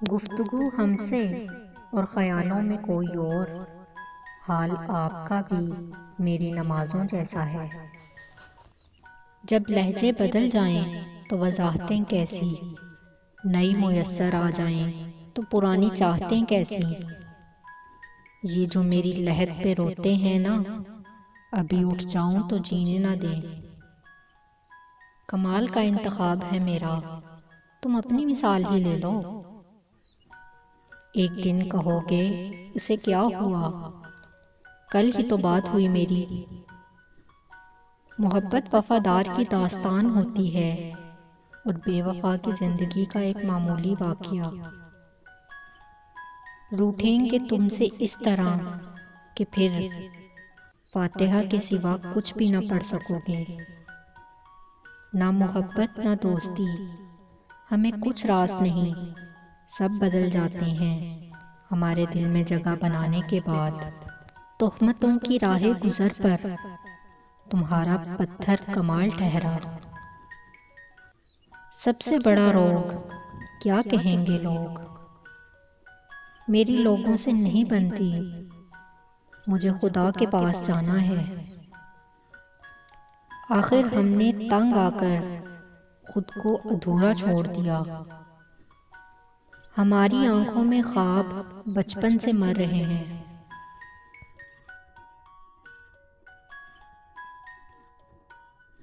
گفتگو ہم سے اور خیالوں میں کوئی اور، حال آپ کا بھی میری نمازوں جیسا ہے۔ جب لہجے بدل جائیں تو وضاحتیں کیسی، نئی میسر آ جائیں تو پرانی چاہتیں کیسی۔ یہ جو میری لحد پہ روتے ہیں نا، ابھی اٹھ جاؤں تو جینے نہ دیں۔ کمال کا انتخاب ہے میرا، تم اپنی مثال ہی لے لو۔ ایک دن کہو گے اسے کیا ہوا، کل ہی تو بات ہوئی میری۔ محبت وفادار کی داستان ہوتی ہے اور بے وفا کی زندگی کا ایک معمولی واقعہ۔ روٹھیں گے تم سے اس طرح کہ پھر فاتحہ کے سوا کچھ بھی نہ پڑھ سکو گے۔ نہ محبت نہ دوستی، ہمیں کچھ راز نہیں، سب بدل جاتے ہیں ہمارے دل میں جگہ بنانے کے بعد۔ تہمتوں کی راہ گزر پر تمہارا پتھر کمال ٹھہرا۔ سب سے بڑا روگ کیا کہیں گے لوگ، میری لوگوں سے نہیں بنتی، مجھے خدا کے پاس جانا ہے۔ آخر ہم نے تنگ آ کر خود کو ادھورا چھوڑ دیا۔ ہماری آنکھوں میں خواب بچپن سے مر رہے ہیں۔